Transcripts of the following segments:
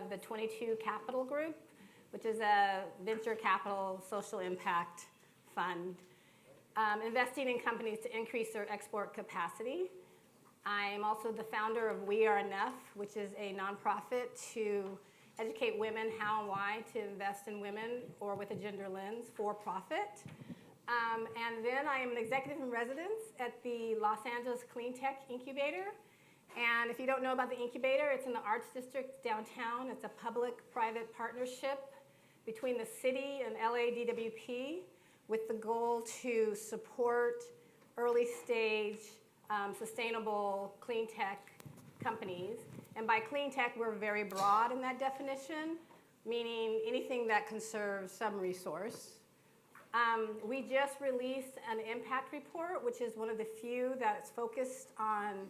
of the 22 Capital Group, which is a venture capital social impact fund, investing in companies to increase their export capacity. I am also the founder of We Are Enough, which is a nonprofit to educate women how and why to invest in women or with a gender lens for profit. And then I am an executive in residence at the Los Angeles Cleantech Incubator. And if you don't know about the Incubator, it's in the Arts District downtown. It's a public-private partnership between the city and LADWP with the goal to support early-stage, sustainable clean tech companies. And by clean tech, we're very broad in that definition, meaning anything that conserves some resource. We just released an impact report, which is one of the few that's focused on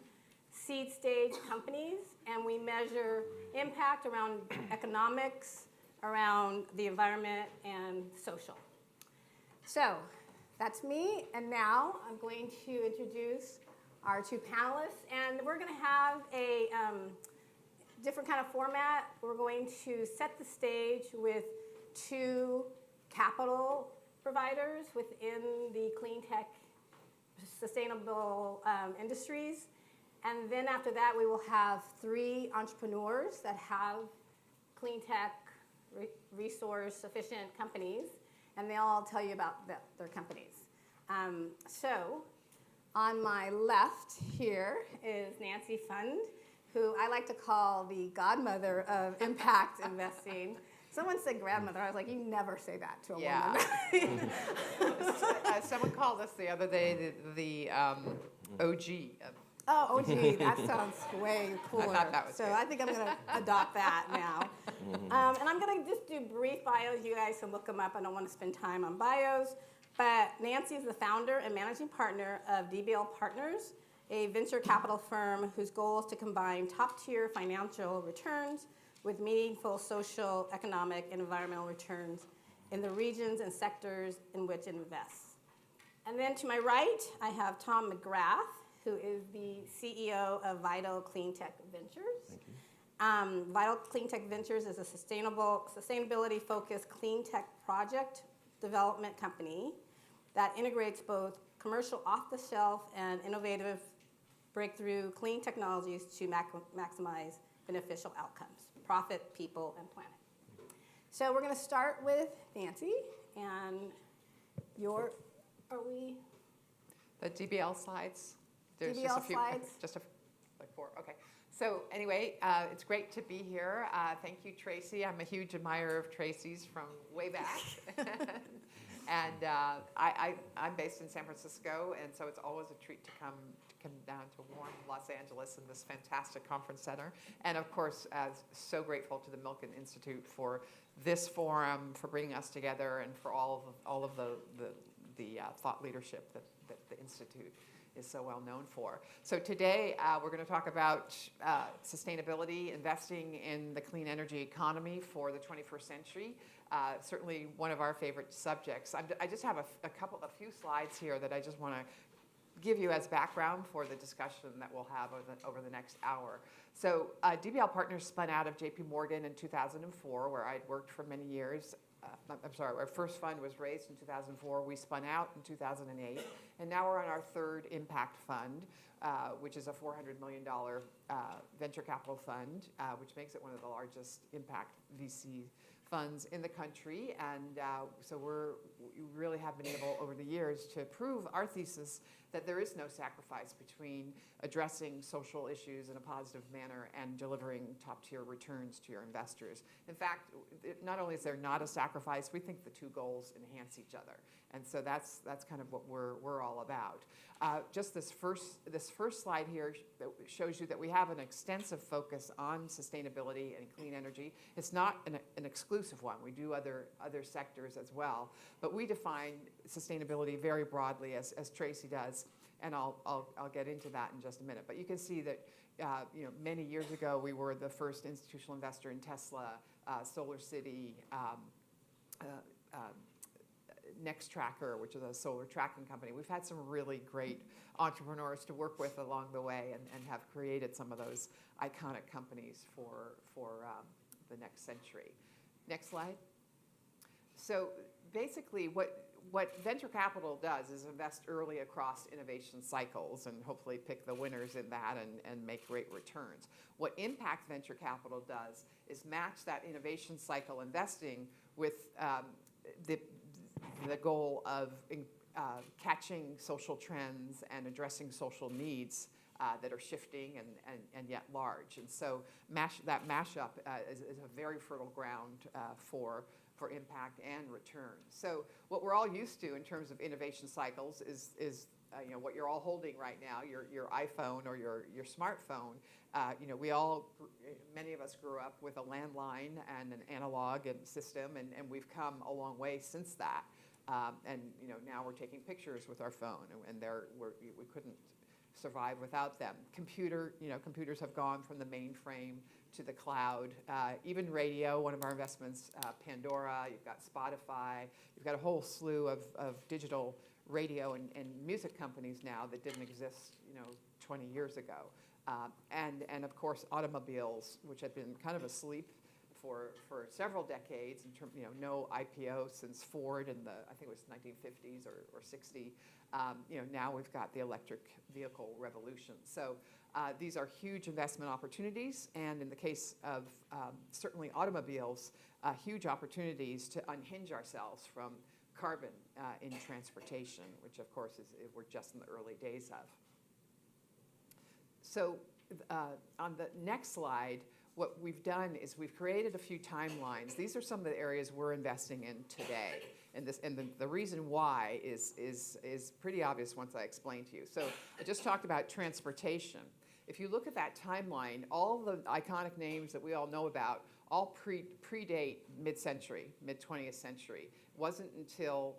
seed stage companies, and we measure impact around economics, around the environment, and social. So that's me, and now I'm going to introduce our two panelists, and we're going to have a different kind of format. We're going to set the stage with two capital providers within the clean tech sustainable industries. And then after that, we will have three entrepreneurs that have clean tech resource sufficient companies, and they'll all tell you about their companies. So on my left here is Nancy Fund, who I like to call the godmother of impact investing. Someone said grandmother. I was like, you never say that to a woman. Someone called us the other day the OG. Oh, OG, that sounds way cooler. I thought that was good. I think I'm going to adopt that now. And I'm going to just do brief bios. You guys can look them up. I don't want to spend time on bios. But Nancy is the founder and managing partner of DBL Partners, a venture capital firm whose goal is to combine top-tier financial returns with meaningful social, economic, and environmental returns in the regions and sectors in which it invests. And then to my right, I have Tom McGrath, who is the CEO of Vital Cleantech Ventures. Thank you. Vital Cleantech Ventures is a sustainability-focused clean tech project development company that integrates both commercial off-the-shelf and innovative breakthrough clean technologies to maximize beneficial outcomes, profit, people, and planet. So we're going to start with Nancy, and The DBL slides? There's DBL just a few, slides? Like four, okay. So anyway, it's great to be here. Thank you, Tracy. I'm a huge admirer of Tracy's from way back. And I'm based in San Francisco, and so it's always a treat to come down to warm Los Angeles in this fantastic conference center. And of course, so grateful to the Milken Institute for this forum, for bringing us together, and for all of the thought leadership that the Institute is so well known for. So today we're going to talk about sustainability, investing in the clean energy economy for the 21st century. Certainly one of our favorite subjects. I just have a few slides here that I just want to give you as background for the discussion that we'll have over the next hour. So DBL Partners spun out of JP Morgan in 2004, where I'd worked for many years. Our first fund was raised in 2004. We spun out in 2008. And now we're on our third impact fund, which is a $400 million venture capital fund, which makes it one of the largest impact VC funds in the country. And so we really have been able over the years to prove our thesis that there is no sacrifice between addressing social issues in a positive manner and delivering top-tier returns to your investors. In fact, not only is there not a sacrifice, we think the two goals enhance each other. And so that's kind of what we're all about. Just this first slide here shows you that we have an extensive focus on sustainability and clean energy. It's not an exclusive one. We do other sectors as well. But we define sustainability very broadly, as Tracy does. And I'll get into that in just a minute. But you can see that many years ago we were the first institutional investor in Tesla, SolarCity, Nextracker, which is a solar tracking company. We've had some really great entrepreneurs to work with along the way, and have created some of those iconic companies for the next century. Next slide. So basically what venture capital does is invest early across innovation cycles and hopefully pick the winners in that and make great returns. What impact venture capital does is match that innovation cycle investing with the goal of catching social trends and addressing social needs that are shifting and yet large. And so that mashup is a very fertile ground for impact and return. So what we're all used to in terms of innovation cycles is what you're all holding right now, your iPhone or your smartphone. Many of us grew up with a landline and an analog system, and we've come a long way since that. Now we're taking pictures with our phone, and we couldn't survive without them. Computers have gone from the mainframe to the cloud. Even radio, one of our investments, Pandora, you've got Spotify, you've got a whole slew of digital radio and music companies now that didn't exist 20 years ago. And of course automobiles, which have been kind of asleep for several decades, in terms, no IPO since Ford in I think it was 1950s or 60. Now we've got the electric vehicle revolution. So these are huge investment opportunities, and in the case of certainly automobiles, huge opportunities to unhinge ourselves from carbon in transportation, which of course we're just in the early days of. So on the next slide, what we've done is we've created a few timelines. These are some of the areas we're investing in today. And the reason why is pretty obvious once I explain to you. So I just talked about transportation. If you look at that timeline, all the iconic names that we all know about all predate mid-century, mid-20th century. It wasn't until,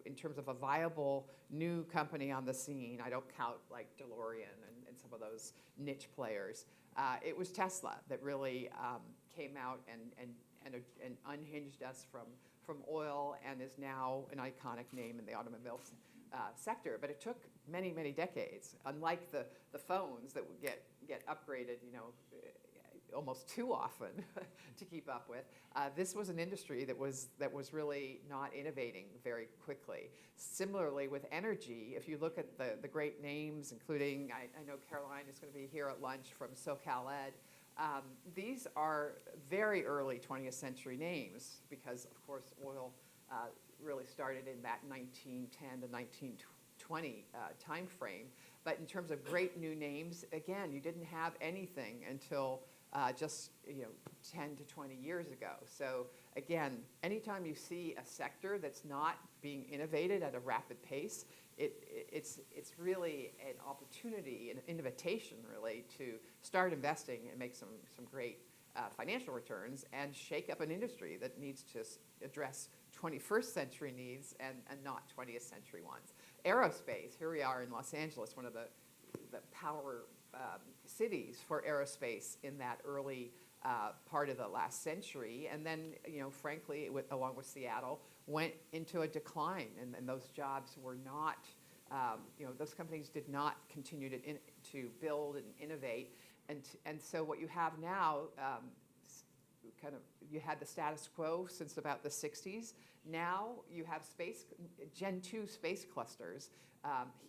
in terms of a viable new company on the scene, I don't count like DeLorean and some of those niche players, it was Tesla that really came out and unhinged us from oil and is now an iconic name in the automobile sector. But it took many, many decades. Unlike the phones that would get upgraded, almost too often to keep up with. This was an industry that was really not innovating very quickly. Similarly with energy, if you look at the great names, including, I know Caroline is going to be here at lunch from SoCal Ed. These are very early 20th century names because, of course, oil really started in that 1910 to 1920 time frame. But in terms of great new names, again, you didn't have anything until just 10 to 20 years ago. So again, anytime you see a sector that's not being innovated at a rapid pace, it's really an opportunity, an invitation really, to start investing and make some great financial returns and shake up an industry that needs to address 21st century needs and not 20th century ones. Aerospace, here we are in Los Angeles, one of the power cities for aerospace in that early part of the last century, and then frankly, along with Seattle, went into a decline, and those jobs were not, those companies did not continue to build and innovate, and so what you have now, you had the status quo since about the 60s. Now you have Gen 2 space clusters.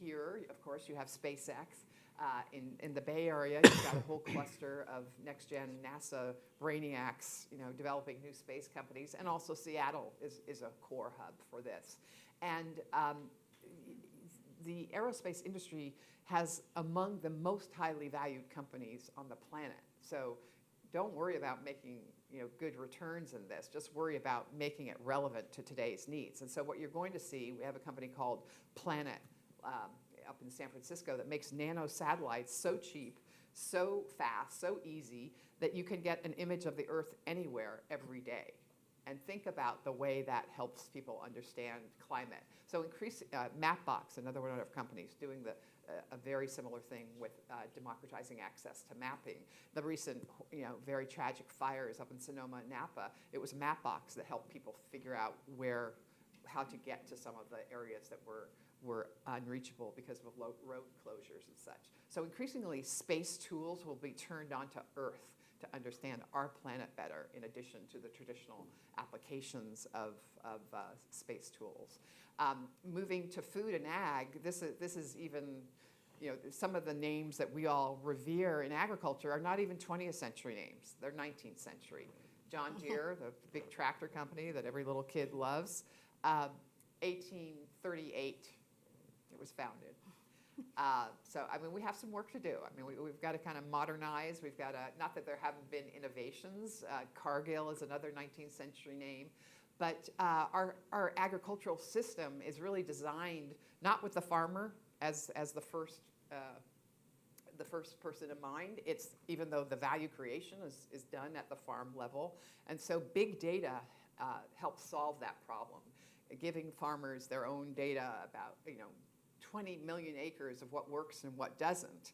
Here, of course, you have SpaceX. In the Bay Area, you've got a whole cluster of next-gen NASA brainiacs, developing new space companies, and also Seattle is a core hub for this. And the aerospace industry has among the most highly valued companies on the planet. So don't worry about making good returns in this. Just worry about making it relevant to today's needs. And so what you're going to see, we have a company called Planet up in San Francisco that makes nano satellites so cheap, so fast, so easy that you can get an image of the Earth anywhere every day. And think about the way that helps people understand climate. So Mapbox, another one of our companies, doing a very similar thing with democratizing access to mapping. The recent very tragic fires up in Sonoma and Napa, it was Mapbox that helped people figure out how to get to some of the areas that were unreachable because of road closures and such. So increasingly, space tools will be turned onto Earth to understand our planet better, in addition to the traditional applications of space tools. Moving to food and ag, this is even, some of the names that we all revere in agriculture are not even 20th century names. They're 19th century. John Deere, the big tractor company that every little kid loves, 1838 it was founded. So, I mean, we have some work to do. I mean, we've got to kind of modernize. We've got to, not that there haven't been innovations. Cargill is another 19th century name. But our agricultural system is really designed not with the farmer as the first person in mind. It's, even though the value creation is done at the farm level. And so big data helps solve that problem, giving farmers their own data about, 20 million acres of what works and what doesn't,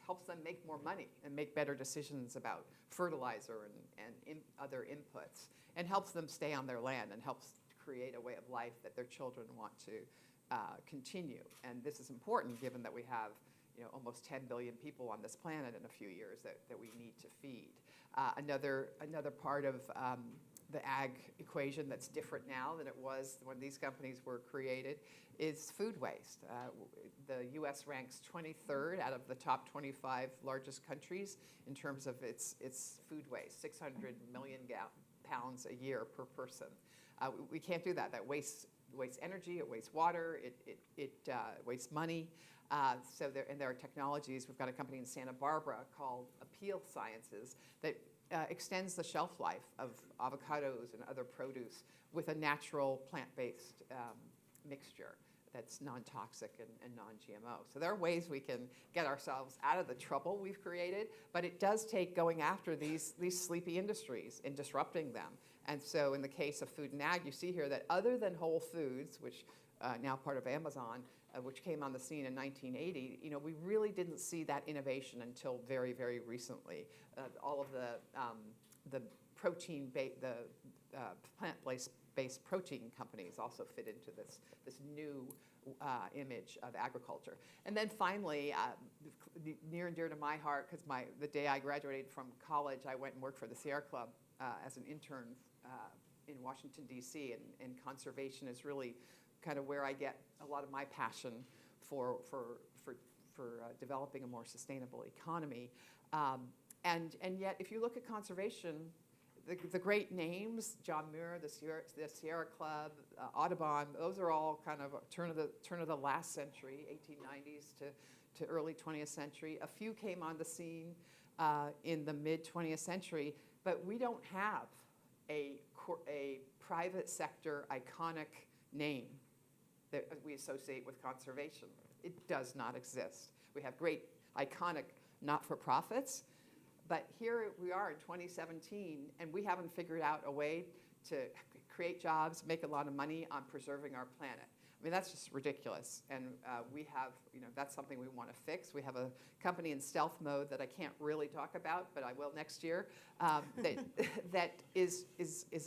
helps them make more money and make better decisions about fertilizer and other inputs, and helps them stay on their land and helps create a way of life that their children want to continue. And this is important given that we have almost 10 billion people on this planet in a few years that we need to feed. Another part of the ag equation that's different now than it was when these companies were created is food waste. The U.S. ranks 23rd out of the top 25 largest countries in terms of its food waste, 600 million pounds a year per person. We can't do that. That wastes energy, it wastes water, it wastes money. So there are technologies. We've got a company in Santa Barbara called Appeal Sciences that extends the shelf life of avocados and other produce with a natural plant-based mixture that's non-toxic and non-GMO. So there are ways we can get ourselves out of the trouble we've created, but it does take going after these sleepy industries and disrupting them. And so in the case of food and ag, you see here that other than Whole Foods, which now part of Amazon, which came on the scene in 1980, we really didn't see that innovation until very, very recently. All of the plant-based protein companies also fit into this new image of agriculture. And then finally, near and dear to my heart, because the day I graduated from college, I went and worked for the Sierra Club as an intern in Washington, D.C., and conservation is really kind of where I get a lot of my passion for developing a more sustainable economy. And yet, if you look at conservation, the great names, John Muir, the Sierra Club, Audubon, those are all kind of turn of the last century, 1890s to early 20th century. A few came on the scene in the mid 20th century, but we don't have a private sector iconic name that we associate with conservation. It does not exist. We have great iconic not-for-profits, but here we are in 2017, and we haven't figured out a way to create jobs, make a lot of money on preserving our planet. I mean, that's just ridiculous, and we have, that's something we want to fix. We have a company in stealth mode that I can't really talk about, but I will next year, that is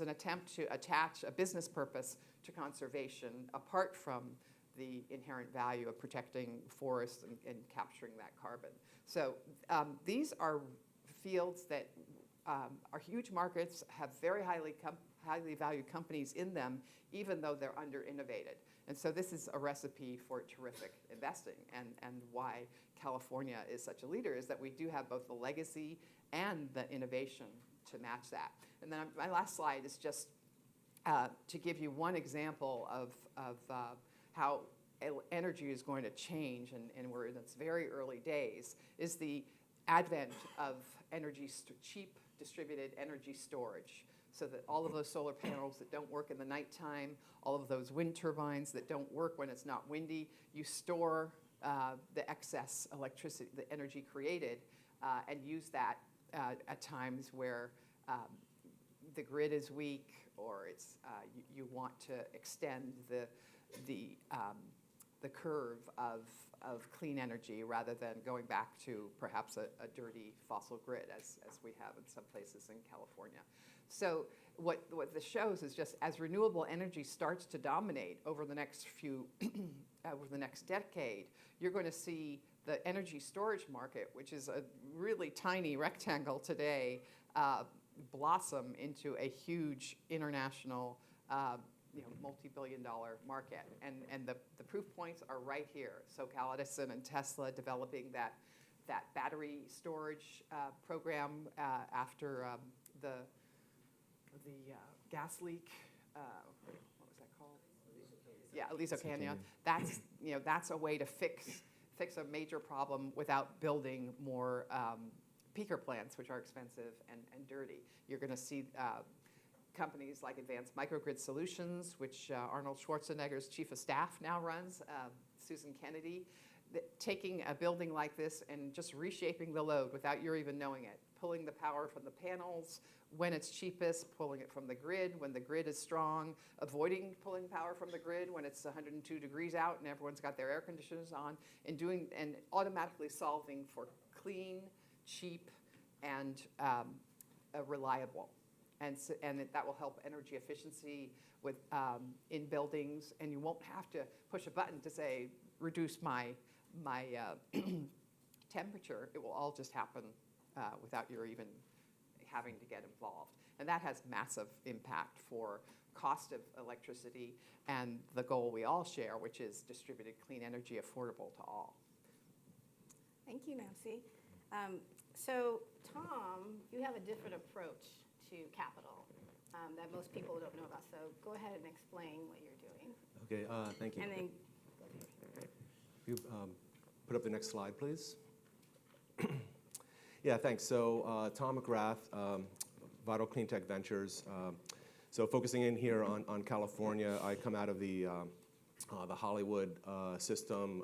an attempt to attach a business purpose to conservation apart from the inherent value of protecting forests and capturing that carbon. So these are fields that are huge markets, have very highly valued companies in them, even though they're under-innovated. And so this is a recipe for terrific investing, and why California is such a leader is that we do have both the legacy and the innovation to match that. And then my last slide is just to give you one example of how energy is going to change, and we're in its very early days, is the advent of cheap distributed energy storage. So that all of those solar panels that don't work in the nighttime, all of those wind turbines that don't work when it's not windy, you store the excess electricity, the energy created, and use that at times where the grid is weak, or it's you want to extend the curve of clean energy rather than going back to perhaps a dirty fossil grid as we have in some places in California. So what this shows is just as renewable energy starts to dominate over the next over the next decade, you're going to see the energy storage market, which is a really tiny rectangle today, blossom into a huge international, multi-billion-dollar market. And the proof points are right here. SoCal Edison and Tesla developing that battery storage program after the gas leak. What was that called? Yeah, Aliso Canyon. That's a way to fix a major problem without building more peaker plants, which are expensive and dirty. You're going to see companies like Advanced Microgrid Solutions, which Arnold Schwarzenegger's chief of staff now runs, Susan Kennedy, taking a building like this and just reshaping the load without you even knowing it, pulling the power from the panels when it's cheapest, pulling it from the grid when the grid is strong, avoiding pulling power from the grid when it's 102 degrees out and everyone's got their air conditioners on, and automatically solving for clean, cheap, and reliable. And that will help energy efficiency with in buildings, and you won't have to push a button to say, reduce my temperature. It will all just happen without your even having to get involved. And that has massive impact for cost of electricity and the goal we all share, which is distributed clean energy affordable to all. Thank you, Nancy. So, Tom, you have a different approach to capital that most people don't know about. So go ahead and explain what you're doing. Okay, thank you. And then You put up the next slide, please. Yeah, thanks. So Tom McGrath, Vital Cleantech Ventures. So focusing in here on California, I come out of the Hollywood system,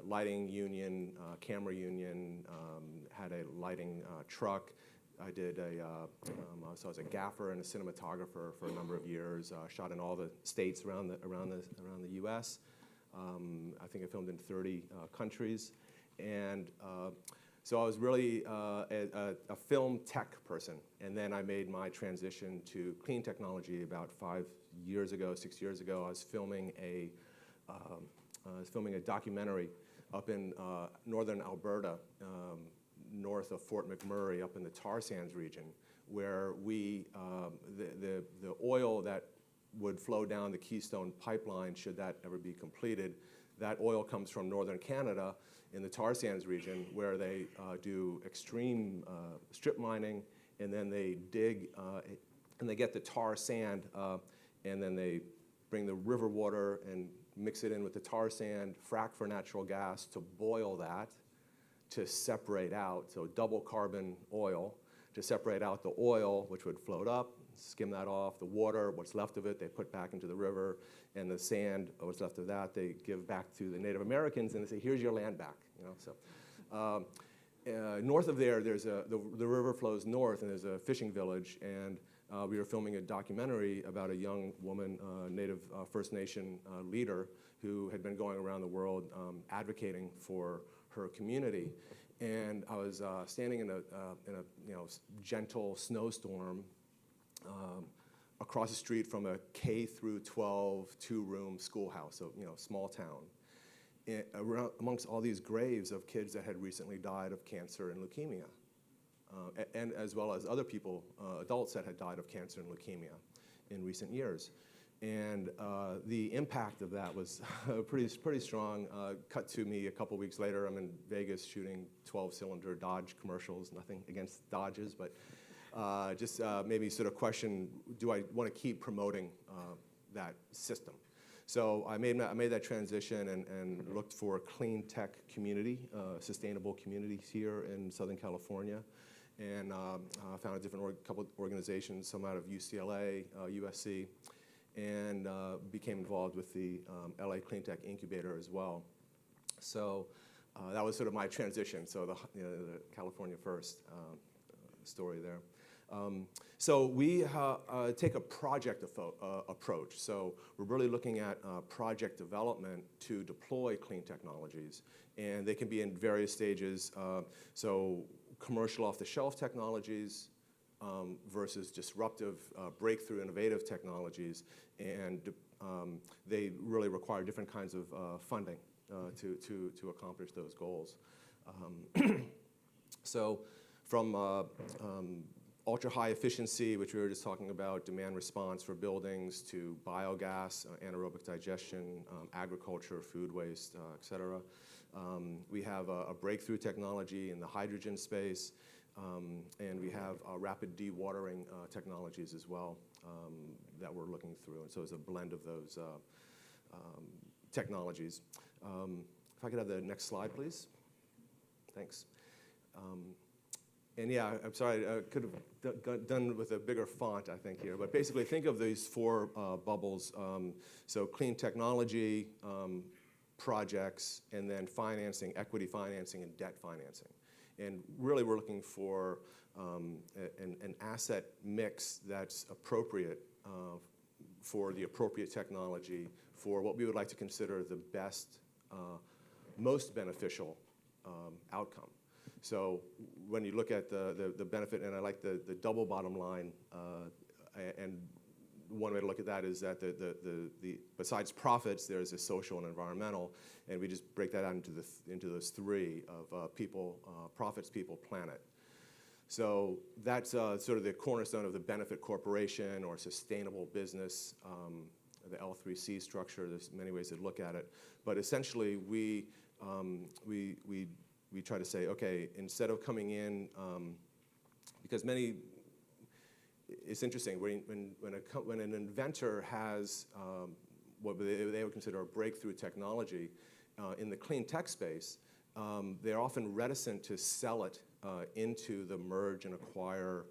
lighting union, camera union, had a lighting truck. I did so I was a gaffer and a cinematographer for a number of years. Shot in all the states around the U.S. I think I filmed in 30 countries, and so I was really a film tech person. And then I made my transition to clean technology about 6 years ago. I was filming a documentary up in northern Alberta, north of Fort McMurray, up in the tar sands region, where the oil that would flow down the Keystone Pipeline, should that ever be completed, that oil comes from northern Canada in the tar sands region, where they do extreme strip mining, and then they dig and they get the tar sand, and then they bring the river water and mix it in with the tar sand, frack for natural gas to boil that, to separate out, so double carbon oil, to separate out the oil, which would float up, skim that off, the water, what's left of it, they put back into the river, and the sand, what's left of that, they give back to the Native Americans, and they say, here's your land back. So north of there, the river flows north, and there's a fishing village, and we were filming a documentary about a young woman, Native First Nation leader, who had been going around the world advocating for her community. And I was standing in a gentle snowstorm across the street from a K through 12 two-room schoolhouse, so small town, amongst all these graves of kids that had recently died of cancer and leukemia, and as well as other people, adults that had died of cancer and leukemia in recent years. And the impact of that was pretty strong. Cut to me a couple weeks later, I'm in Vegas shooting 12-cylinder Dodge commercials. Nothing against Dodges, but just maybe sort of question, do I want to keep promoting that system? So I made that transition and looked for a clean tech community, sustainable communities here in Southern California, and found a couple organizations, some out of UCLA, USC, and became involved with the LA Cleantech Incubator as well. So that was sort of my transition, so the California First story there. So we take a project approach. So we're really looking at project development to deploy clean technologies, and they can be in various stages. So commercial off-the-shelf technologies versus disruptive, breakthrough, innovative technologies, and they really require different kinds of funding to accomplish those goals. So from ultra-high efficiency, which we were just talking about, demand response for buildings, to biogas, anaerobic digestion, agriculture, food waste, et cetera. We have a breakthrough technology in the hydrogen space, and we have rapid dewatering technologies as well that we're looking through. And so it's a blend of those technologies. If I could have the next slide, please. Thanks. And yeah, I'm sorry, I could have done with a bigger font, I think, here. But basically, think of these four bubbles. So clean technology, projects, and then financing, equity financing, and debt financing. And really, we're looking for an asset mix that's appropriate for the appropriate technology for what we would like to consider the best, most beneficial outcome. So when you look at the benefit, and I like the double bottom line, and one way to look at that is that the besides profits, there's a social and environmental, and we just break that out into those three of people, profits, people, planet. So that's sort of the cornerstone of the benefit corporation or sustainable business, the L3C structure. There's many ways to look at it, but essentially we try to say, okay, instead of coming in, because it's interesting, when an inventor has what they would consider a breakthrough technology in the clean tech space, they're often reticent to sell it into the merge and acquire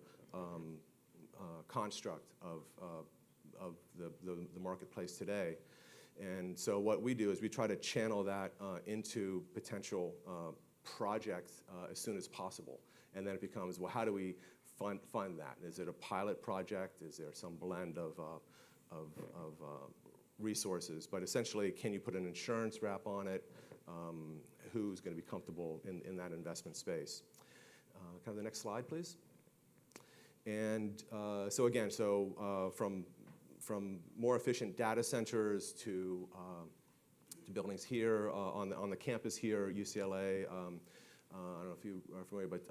construct of the marketplace today. And so what we do is we try to channel that into potential projects as soon as possible. And then it becomes, well, how do we fund that? Is it a pilot project? Is there some blend of resources? But essentially, can you put an insurance wrap on it? Who's going to be comfortable in that investment space? Kind of the next slide, please. And so again, from more efficient data centers to buildings here on the campus here at UCLA. I don't know if you are familiar, but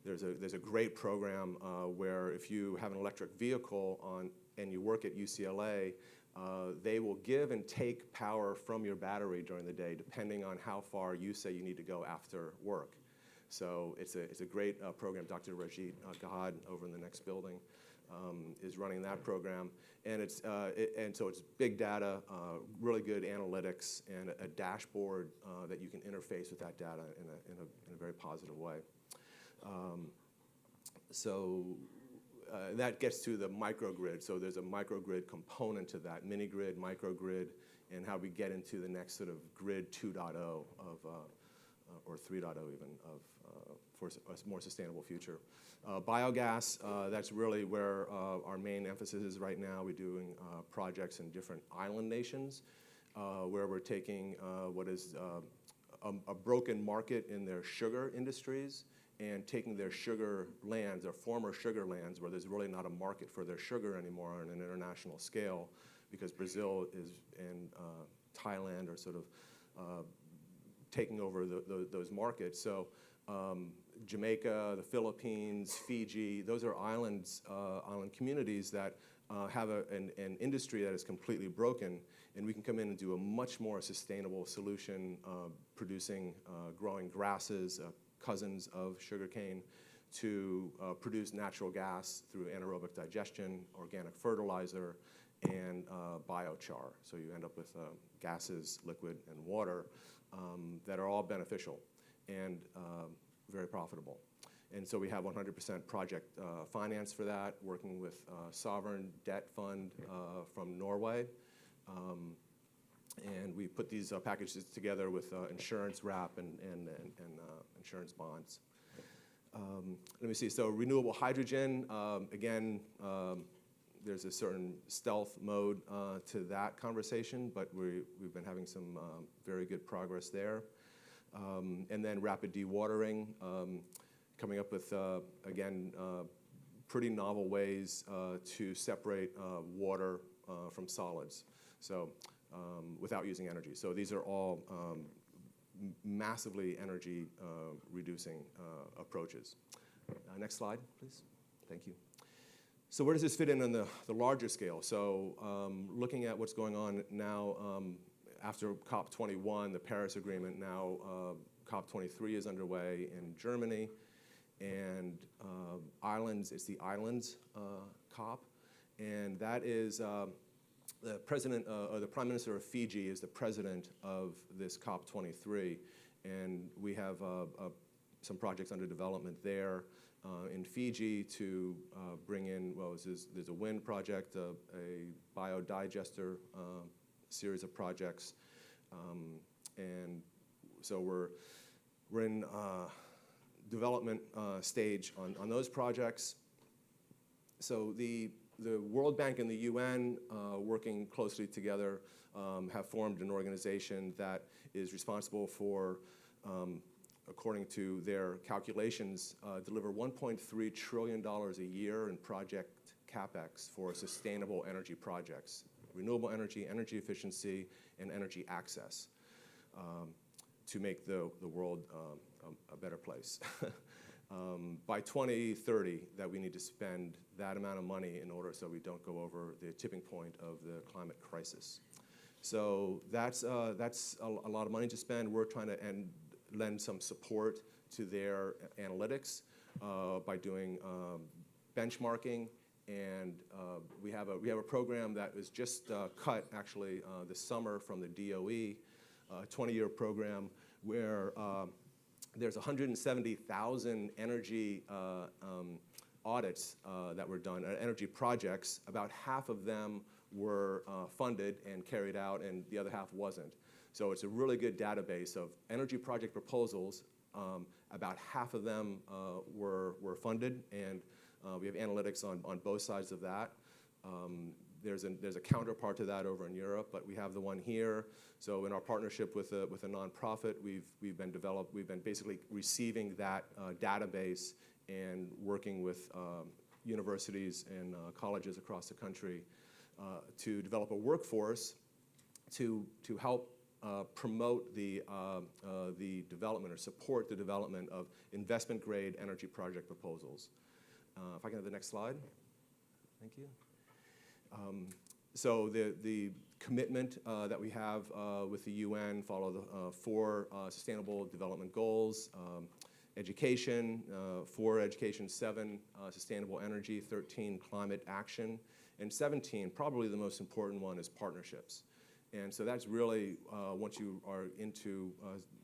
there's a great program where if you have an electric vehicle and you work at UCLA, they will give and take power from your battery during the day, depending on how far you say you need to go after work. So it's a great program. Dr. Rajit Gahad over in the next building is running that program, and so it's big data, really good analytics, and a dashboard that you can interface with that data in a very positive way. That gets to the microgrid. So there's a microgrid component to that, mini grid, microgrid, and how we get into the next sort of grid 2.0 or 3.0 even for a more sustainable future. Biogas, that's really where our main emphasis is right now. We're doing projects in different island nations where we're taking what is a broken market in their sugar industries and taking their sugar lands, their former sugar lands, where there's really not a market for their sugar anymore on an international scale, because Brazil and Thailand are sort of taking over those markets. So Jamaica, the Philippines, Fiji, those are island communities that have an industry that is completely broken, and we can come in and do a much more sustainable solution, producing, growing grasses, cousins of sugarcane, to produce natural gas through anaerobic digestion, organic fertilizer, and biochar. So you end up with gases, liquid, and water that are all beneficial and very profitable. And so we have 100% project finance for that, working with sovereign debt fund from Norway. And we put these packages together with insurance wrap and insurance bonds. Let me see, so renewable hydrogen, again, there's a certain stealth mode to that conversation, but we've been having some very good progress there. And then rapid dewatering, coming up with, again, pretty novel ways to separate water from solids. So without using energy. So these are all massively energy reducing approaches. Next slide, please. Thank you. So where does this fit in on the larger scale? So looking at what's going on now after COP21, the Paris Agreement, now COP23 is underway in Germany, and islands, it's the Islands COP, and that is the president, or the Prime Minister of Fiji is the president of this COP23, and we have some projects under development there in Fiji to bring in, well, there's a wind project, a biodigester series of projects, and so we're in development stage on those projects. So the World Bank and the UN, working closely together, have formed an organization that is responsible for, according to their calculations, deliver $1.3 trillion a year in project capex for sustainable energy projects, renewable energy, energy efficiency, and energy access, to make the world a better place. By 2030, that we need to spend that amount of money in order so we don't go over the tipping point of the climate crisis. So that's a lot of money to spend. We're trying to lend some support to their analytics by doing benchmarking, and we have a program that was just cut actually this summer from the DOE, a 20-year program where there's 170,000 energy audits that were done, energy projects. About half of them were funded and carried out, and the other half wasn't. So it's a really good database of energy project proposals. About half of them were funded, and we have analytics on both sides of that. There's a counterpart to that over in Europe, but we have the one here. So in our partnership with a nonprofit, we've been basically receiving that database and working with universities and colleges across the country to develop a workforce to help promote the development or support the development of investment-grade energy project proposals. If I can have the next slide. Thank you. So the commitment that we have with the UN follow the 4 Sustainable Development Goals, education, 4 education, 7 sustainable energy, 13 climate action, and 17, probably the most important one, is partnerships. And so that's really, once you are into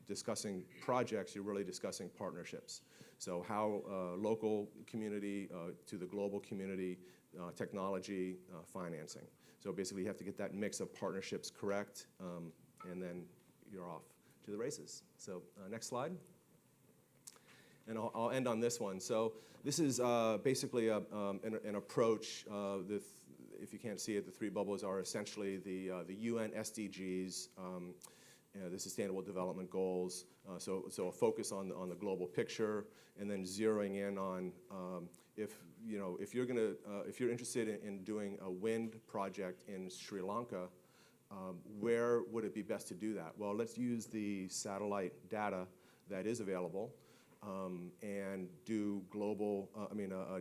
discussing projects, you're really discussing partnerships. So how local community to the global community, technology, financing. So basically you have to get that mix of partnerships correct, and then you're off to the races. So next slide. And I'll end on this one. So this is basically an approach. If you can't see it, the 3 bubbles are essentially the UN SDGs, the Sustainable Development Goals. So a focus on the global picture, and then zeroing in on if you're interested in doing a wind project in Sri Lanka, where would it be best to do that? Well, let's use the satellite data that is available and do global,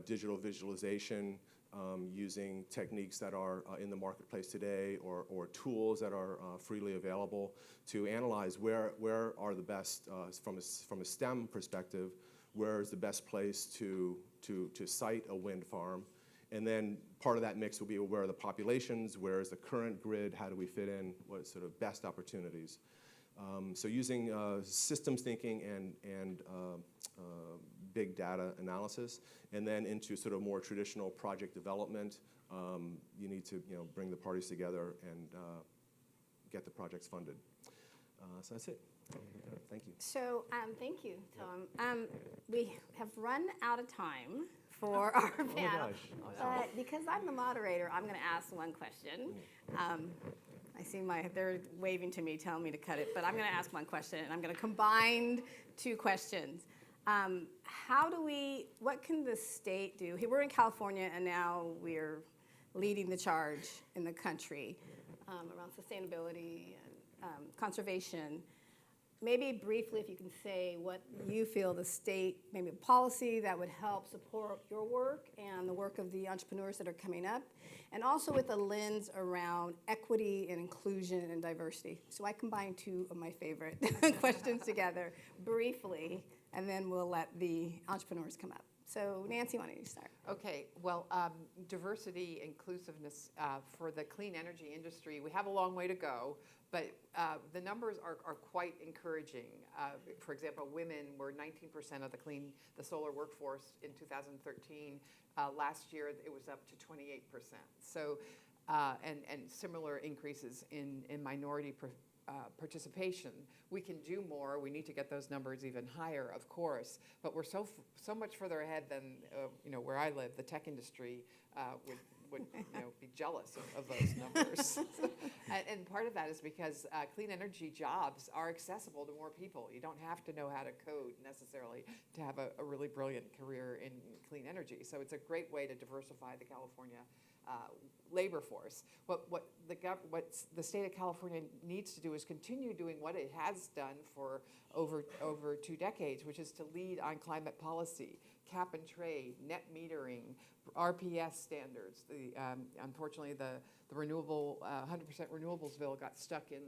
digital visualization using techniques that are in the marketplace today, or tools that are freely available to analyze where are the best, from a STEM perspective, where is the best place to site a wind farm. And then part of that mix will be where are the populations, where is the current grid, how do we fit in, what sort of best opportunities. So using systems thinking and big data analysis, and then into sort of more traditional project development, you need to bring the parties together and get the projects funded. So that's it. Thank you. So thank you, Tom. We have run out of time for our panel. Oh my gosh. But because I'm the moderator, I'm going to ask one question. I see they're waving to me, telling me to cut it, but I'm going to ask one question, and I'm going to combine 2 questions. What can the state do? We're in California, and now we're leading the charge in the country. around sustainability and conservation. Maybe briefly, if you can say what you feel the state, maybe a policy that would help support your work and the work of the entrepreneurs that are coming up, and also with a lens around equity and inclusion and diversity. So I combine two of my favorite questions together briefly, and then we'll let the entrepreneurs come up. So Nancy, why don't you start? Okay, well, diversity, inclusiveness for the clean energy industry, we have a long way to go, but the numbers are quite encouraging. For example, women were 19% of the solar workforce in 2013. Last year, it was up to 28%. So, and similar increases in minority participation. We can do more. We need to get those numbers even higher, of course. But we're so much further ahead than where I live. The tech industry would be jealous of those numbers. And part of that is because clean energy jobs are accessible to more people. You don't have to know how to code necessarily to have a really brilliant career in clean energy. So it's a great way to diversify the California labor force. What the state of California needs to do is continue doing what it has done for over 2 decades, which is to lead on climate policy, cap and trade, net metering, RPS standards. Unfortunately, the renewable 100% renewables bill got stuck in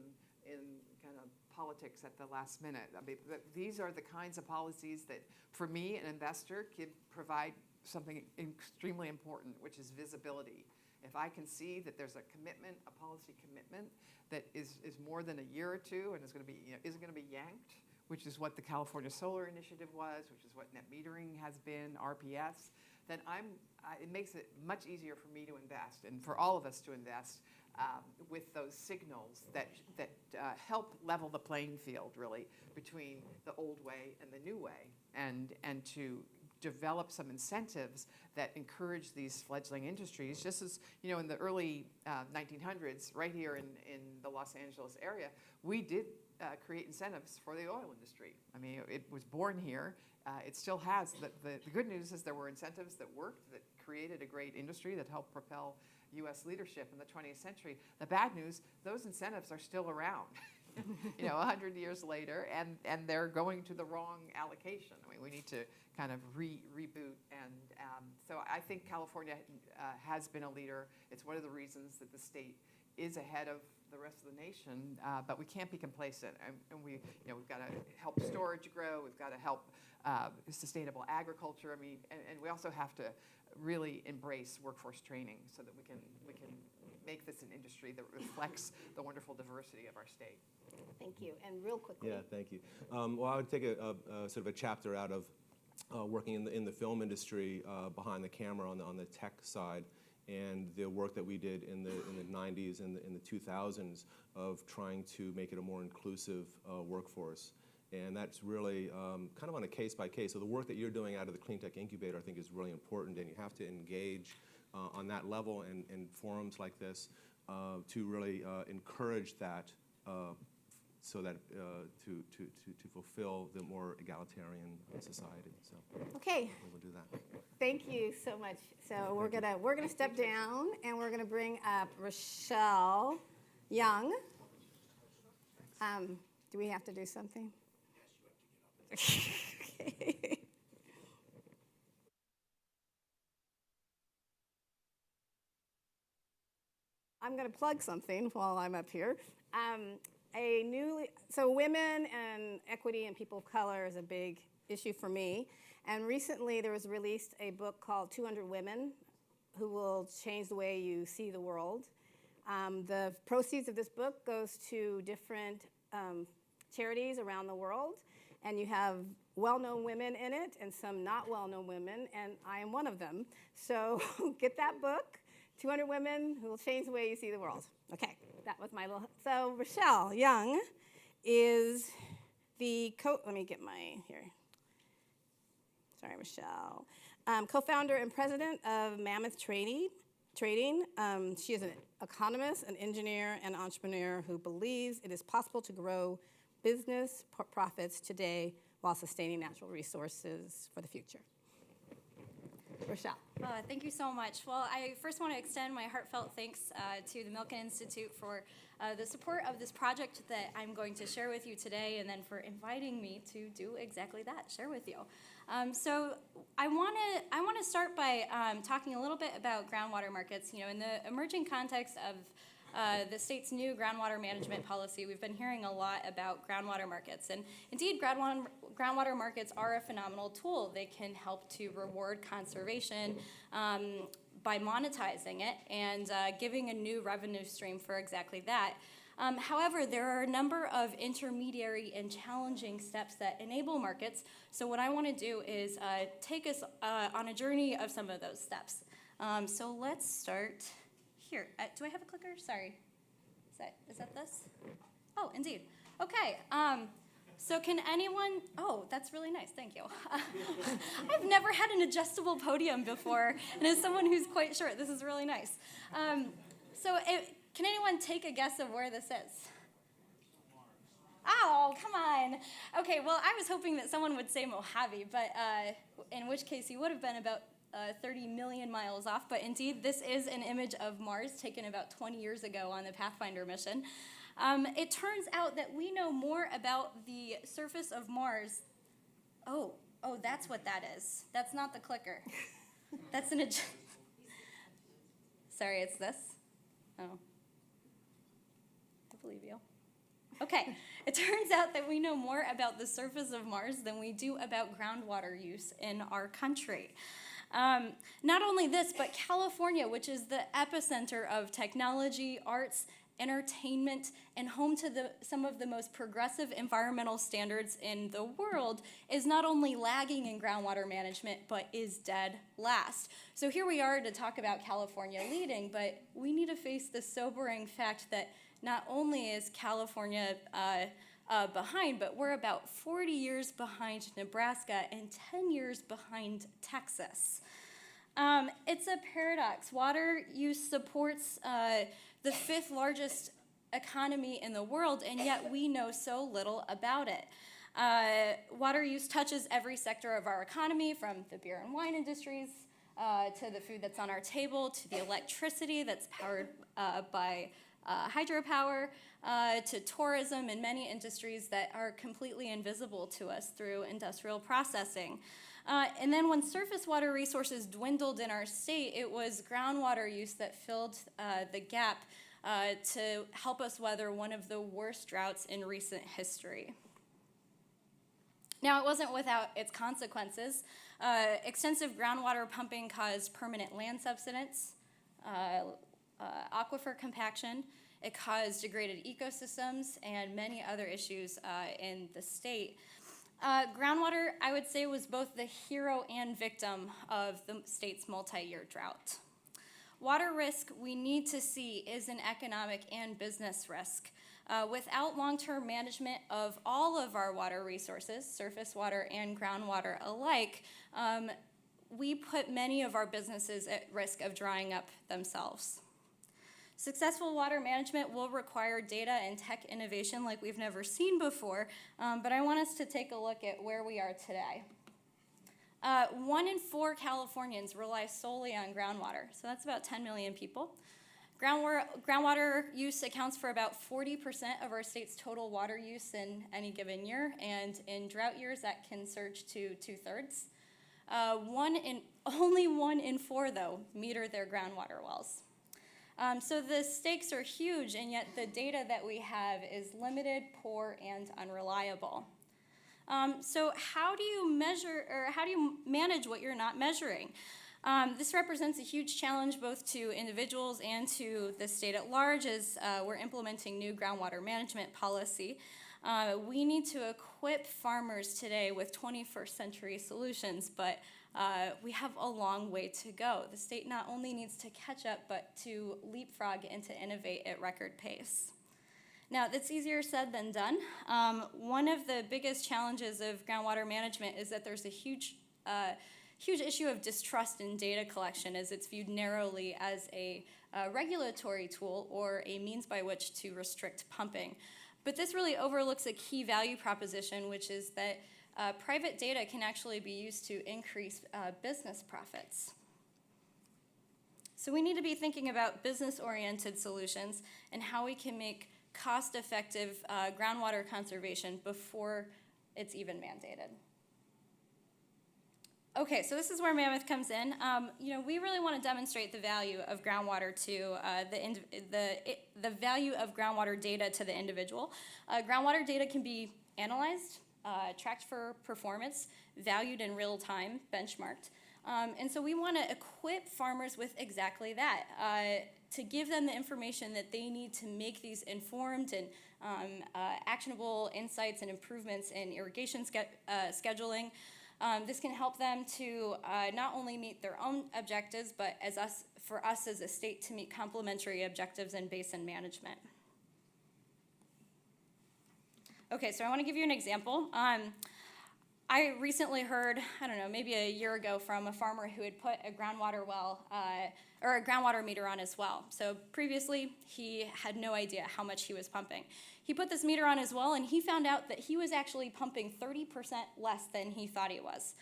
kind of politics at the last minute. I mean, these are the kinds of policies that, for me, an investor, could provide something extremely important, which is visibility. If I can see that there's a commitment, a policy commitment that is more than a year or two and is going to be, isn't going to be yanked, which is what the California Solar Initiative was, which is what net metering has been, RPS, then it makes it much easier for me to invest and for all of us to invest with those signals that help level the playing field, really, between the old way and the new way, and to develop some incentives that encourage these fledgling industries. Just as, in the early 1900s, right here in the Los Angeles area, we did create incentives for the oil industry. I mean, it was born here. It still has. The good news is there were incentives that worked, that created a great industry that helped propel U.S. leadership in the 20th century. The bad news, those incentives are still around. 100 years later, and they're going to the wrong allocation. I mean, we need to kind of reboot, and so I think California has been a leader. It's one of the reasons that the state is ahead of the rest of the nation, but we can't be complacent, and we've got to help storage grow. We've got to help sustainable agriculture. I mean, and we also have to really embrace workforce training so that we can make this an industry that reflects the wonderful diversity of our state. Thank you. And real quickly. Yeah, thank you. Well, I would take a sort of a chapter out of working in the film industry behind the camera on the tech side, and the work that we did in the 90s and in the 2000s of trying to make it a more inclusive workforce. And that's really kind of on a case-by-case. So the work that you're doing out of the Cleantech Incubator, I think, is really important, and you have to engage on that level and forums like this to really encourage that so that to fulfill the more egalitarian society. So okay, we'll do that. Thank you so much. So we're gonna step down, and we're gonna bring up Rochelle Young. Do we have to do something? Yes, you have to get up. Okay. I'm going to plug something while I'm up here. So women and equity and people of color is a big issue for me. And recently there was released a book called 200 Women Who Will Change the Way You See the World. The proceeds of this book goes to different charities around the world. And you have well-known women in it and some not well-known women, and I am one of them. So get that book. 200 Women Who Will Change the Way You See the World. Okay, that was my little. So Rochelle Young is the let me get my here. Sorry, Rochelle. Co-founder and president of Mammoth Trading. She is an economist, an engineer, and entrepreneur who believes it is possible to grow business profits today while sustaining natural resources for the future. Rochelle. Thank you so much. Well, I first want to extend my heartfelt thanks to the Milken Institute for the support of this project that I'm going to share with you today, and then for inviting me to do exactly that, share with you. So I want to start by talking a little bit about groundwater markets. You know, in the emerging context of the state's new groundwater management policy, we've been hearing a lot about groundwater markets. And indeed, groundwater markets are a phenomenal tool. They can help to reward conservation by monetizing it and giving a new revenue stream for exactly that. However, there are a number of intermediary and challenging steps that enable markets. So what I want to do is take us on a journey of some of those steps. So let's start here. Do I have a clicker? Sorry. Is that this? Oh, indeed. Okay. So can anyone, oh, that's really nice, thank you. I've never had an adjustable podium before, and as someone who's quite short, this is really nice. Can anyone take a guess of where this is? Oh, come on. Okay, well, I was hoping that someone would say Mojave, but in which case you would have been about 30 million miles off, but indeed this is an image of Mars taken about 20 years ago on the Pathfinder mission. It turns out that we know more about the surface of Mars. Oh, that's what that is. That's not the clicker. That's sorry, it's this. Oh, I believe you. Okay, it turns out that we know more about the surface of Mars than we do about groundwater use in our country. Not only this, but California, which is the epicenter of technology, arts, entertainment, and home to some of the most progressive environmental standards in the world, is not only lagging in groundwater management, but is dead last. So here we are to talk about California leading, but we need to face the sobering fact that not only is California behind, but we're about 40 years behind Nebraska and 10 years behind Texas. It's a paradox. Water use supports the 5th largest economy in the world, and yet we know so little about it. Water use touches every sector of our economy, from the beer and wine industries to the food that's on our table, to the electricity that's powered by hydropower, to tourism and many industries that are completely invisible to us through industrial processing. And then when surface water resources dwindled in our state, it was groundwater use that filled the gap to help us weather one of the worst droughts in recent history. Now, it wasn't without its consequences. Extensive groundwater pumping caused permanent land subsidence, aquifer compaction. It caused degraded ecosystems and many other issues in the state. Groundwater, I would say, was both the hero and victim of the state's multi-year drought. Water risk, we need to see, is an economic and business risk. Without long-term management of all of our water resources, surface water and groundwater alike, we put many of our businesses at risk of drying up themselves. Successful water management will require data and tech innovation like we've never seen before, but I want us to take a look at where we are today. 1 in 4 Californians rely solely on groundwater, so that's about 10 million people. Groundwater use accounts for about 40% of our state's total water use in any given year, and in drought years that can surge to 2/3. Only 1 in 4, though, meter their groundwater wells. So the stakes are huge, and yet the data that we have is limited, poor, and unreliable. So how do you measure, or how do you manage what you're not measuring? This represents a huge challenge both to individuals and to the state at large as we're implementing new groundwater management policy. We need to equip farmers today with 21st century solutions, but we have a long way to go. The state not only needs to catch up, but to leapfrog and to innovate at record pace. Now, that's easier said than done. One of the biggest challenges of groundwater management is that there's a huge issue of distrust in data collection, as it's viewed narrowly as a regulatory tool or a means by which to restrict pumping. But this really overlooks a key value proposition, which is that private data can actually be used to increase business profits. So we need to be thinking about business-oriented solutions and how we can make cost-effective groundwater conservation before it's even mandated. Okay, so this is where Mammoth comes in. We really want to demonstrate the value of groundwater to the value of groundwater data to the individual. Groundwater data can be analyzed, tracked for performance, valued in real time, benchmarked. And so we want to equip farmers with exactly that, to give them the information that they need to make these informed and actionable insights and improvements in irrigation scheduling. This can help them to not only meet their own objectives, but for us as a state to meet complementary objectives in basin management. Okay, so I want to give you an example. I recently heard, I don't know, maybe a year ago from a farmer who had put a groundwater well, or a groundwater meter on his well. So previously, he had no idea how much he was pumping. He put this meter on his well, and he found out that he was actually pumping 30% less than he thought he was.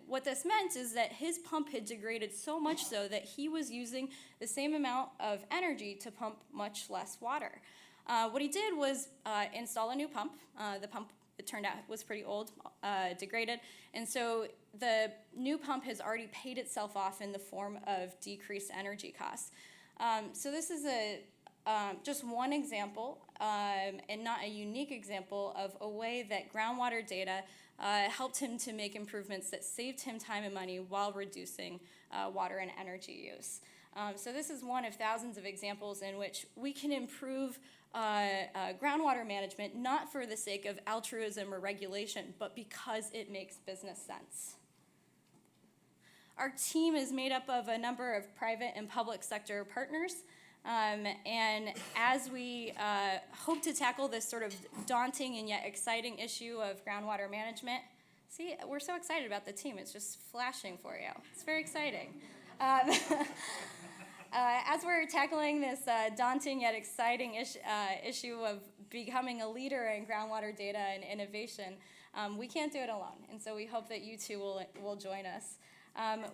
What this meant is that his pump had degraded so much so that he was using the same amount of energy to pump much less water. What he did was install a new pump. The pump, it turned out, was pretty old, degraded, and so the new pump has already paid itself off in the form of decreased energy costs. So this is just one example, and not a unique example, of a way that groundwater data helped him to make improvements that saved him time and money while reducing water and energy use. So this is one of thousands of examples in which we can improve groundwater management, not for the sake of altruism or regulation, but because it makes business sense. Our team is made up of a number of private and public sector partners, and as we hope to tackle this sort of daunting and yet exciting issue of groundwater management, see, we're so excited about the team, it's just flashing for you. It's very exciting. As we're tackling this daunting yet exciting issue of becoming a leader in groundwater data and innovation, we can't do it alone, and so we hope that you too will join us.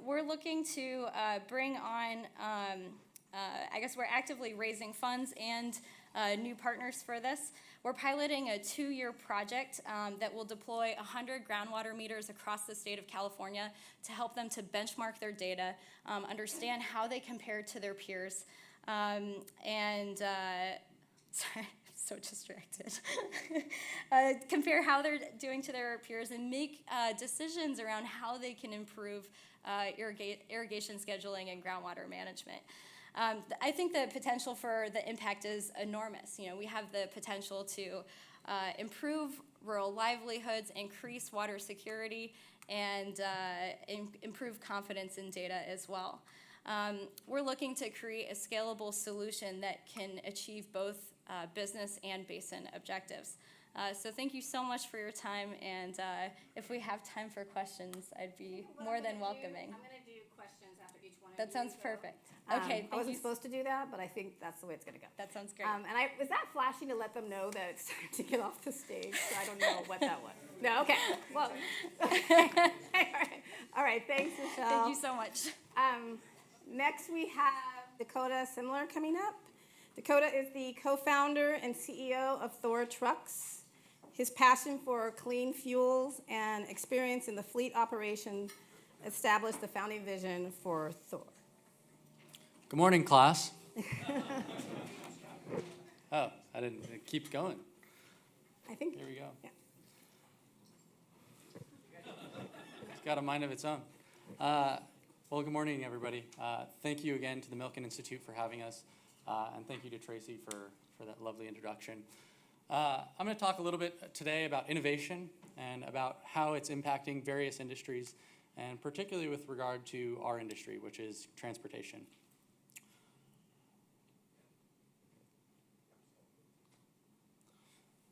We're looking to bring on, we're actively raising funds and new partners for this. We're piloting a 2-year project that will deploy 100 groundwater meters across the state of California to help them to benchmark their data, understand how they compare to their peers, sorry, I'm so distracted. Compare how they're doing to their peers and make decisions around how they can improve irrigation scheduling and groundwater management. I think the potential for the impact is enormous. We have the potential to improve rural livelihoods, increase water security, and improve confidence in data as well. We're looking to create a scalable solution that can achieve both business and basin objectives. So thank you so much for your time, and if we have time for questions, I'd be more than welcoming. I'm going to do questions after each one of That you, sounds so, perfect. Okay, I wasn't supposed to do that, but I think that's the way it's going to go. That sounds great. And was that flashing to let them know that it's time to get off the stage? So I don't know what that was. No, okay. Well, all right. Thanks, Michelle. Thank you so much. Next, we have Dakota Simler coming up. Dakota is the co-founder and CEO of Thor Trucks. His passion for clean fuels and experience in the fleet operation established the founding vision for Thor. Good morning, class. Oh, I didn't keep going. I think. Here we go. Yeah. It's got a mind of its own. Well, good morning, everybody. Thank you again to the Milken Institute for having us, and thank you to Tracy for that lovely introduction. I'm going to talk a little bit today about innovation and about how it's impacting various industries, and particularly with regard to our industry, which is transportation.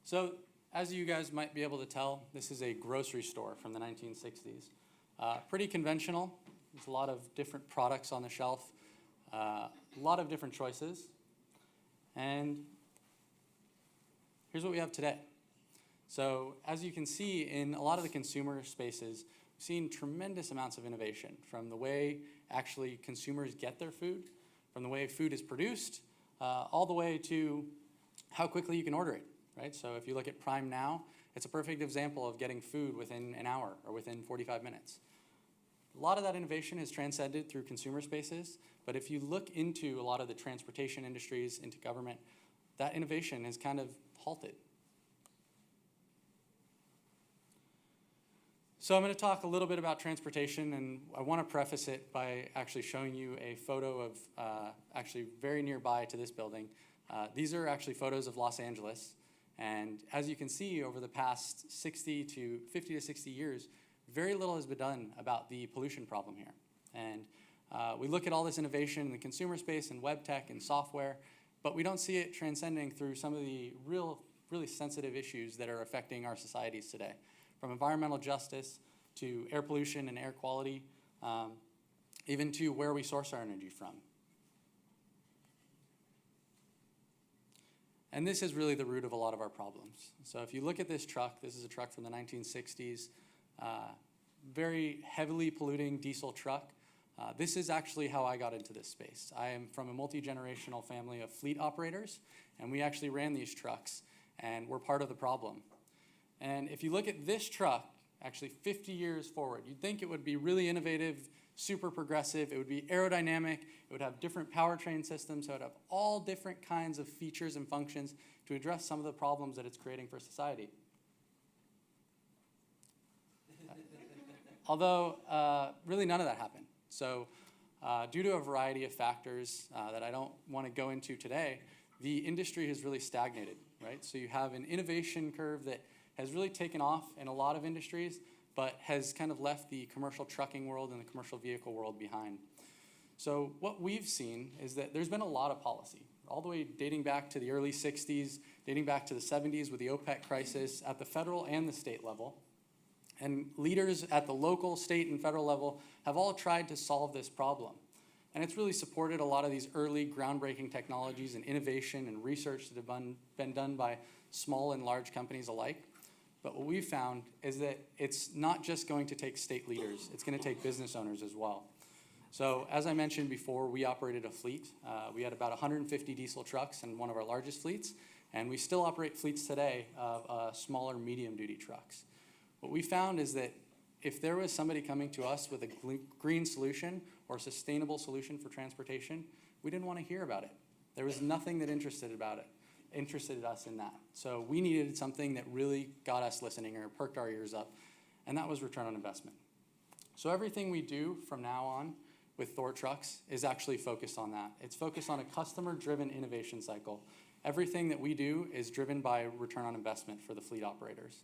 So, as you guys might be able to tell, this is a grocery store from the 1960s. Pretty conventional. There's a lot of different products on the shelf, a lot of different choices. And here's what we have today. So as you can see in a lot of the consumer spaces, we've seen tremendous amounts of innovation from the way actually consumers get their food, from the way food is produced, all the way to how quickly you can order it, right? So if you look at Prime Now, it's a perfect example of getting food within an hour or within 45 minutes. A lot of that innovation is transcended through consumer spaces, but if you look into a lot of the transportation industries, into government, that innovation has kind of halted. So I'm going to talk a little bit about transportation, and I want to preface it by actually showing you a photo of actually very nearby to this building. These are actually photos of Los Angeles, and as you can see, over the past 50 to 60 years, very little has been done about the pollution problem here. And we look at all this innovation in the consumer space and web tech and software, but we don't see it transcending through some of the really sensitive issues that are affecting our societies today. From environmental justice to air pollution and air quality, even to where we source our energy from. And this is really the root of a lot of our problems. So if you look at this truck, this is a truck from the 1960s, very heavily polluting diesel truck. This is actually how I got into this space. I am from a multi-generational family of fleet operators, and we actually ran these trucks, and we're part of the problem. And if you look at this truck, actually 50 years forward, you'd think it would be really innovative, super progressive, it would be aerodynamic, it would have different powertrain systems, it would have all different kinds of features and functions to address some of the problems that it's creating for society. Although, really none of that happened. So, due to a variety of factors that I don't want to go into today, the industry has really stagnated, right? So you have an innovation curve that has really taken off in a lot of industries, but has kind of left the commercial trucking world and the commercial vehicle world behind. So what we've seen is that there's been a lot of policy, all the way dating back to the early 60s, dating back to the 70s with the OPEC crisis at the federal and the state level. And leaders at the local, state, and federal level have all tried to solve this problem. And it's really supported a lot of these early groundbreaking technologies and innovation and research that have been done by small and large companies alike. But what we've found is that it's not just going to take state leaders, it's going to take business owners as well. So as I mentioned before, we operated a fleet. We had about 150 diesel trucks in one of our largest fleets, and we still operate fleets today of smaller medium-duty trucks. What we found is that if there was somebody coming to us with a green solution or a sustainable solution for transportation, we didn't want to hear about it. There was nothing that interested us in that. So we needed something that really got us listening or perked our ears up, and that was return on investment. So everything we do from now on with Thor Trucks is actually focused on that. It's focused on a customer-driven innovation cycle. Everything that we do is driven by return on investment for the fleet operators.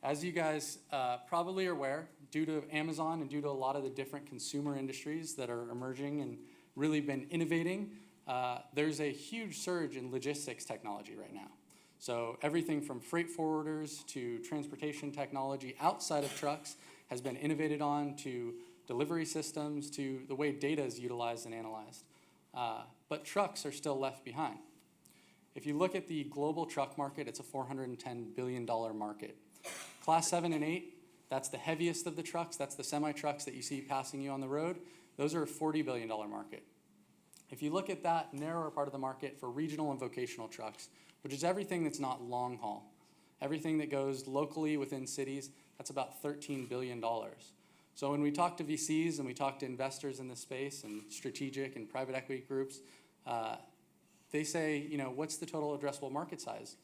As you guys probably are aware, due to Amazon and due to a lot of the different consumer industries that are emerging and really been innovating, there's a huge surge in logistics technology right now. So everything from freight forwarders to transportation technology outside of trucks has been innovated on, to delivery systems, to the way data is utilized and analyzed. But trucks are still left behind. If you look at the global truck market, it's a $410 billion market. Class 7 and 8, that's the heaviest of the trucks. That's the semi-trucks that you see passing you on the road. Those are a $40 billion market. If you look at that narrower part of the market for regional and vocational trucks, which is everything that's not long haul, everything that goes locally within cities, that's about $13 billion. So when we talk to VCs and we talk to investors in this space and strategic and private equity groups, they say, what's the total addressable market size?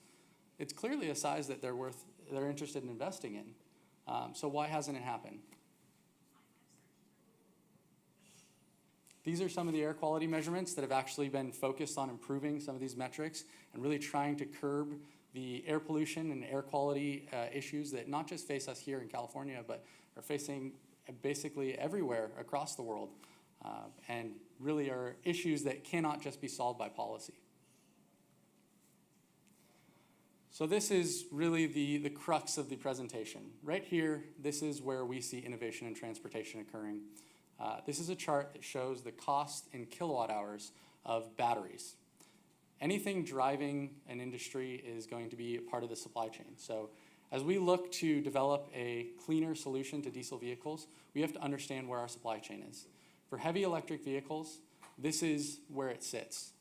It's clearly a size that they're interested in investing in. So why hasn't it happened? These are some of the air quality measurements that have actually been focused on improving some of these metrics and really trying to curb the air pollution and air quality issues that not just face us here in California, but are facing basically everywhere across the world, and really are issues that cannot just be solved by policy. So this is really the crux of the presentation. Right here, this is where we see innovation in transportation occurring. This is a chart that shows the cost in kilowatt hours of batteries. anything driving an industry is going to be a part of the supply chain. So as we look to develop a cleaner solution to diesel vehicles, we have to understand where our supply chain is. For heavy electric vehicles, this is where it sits.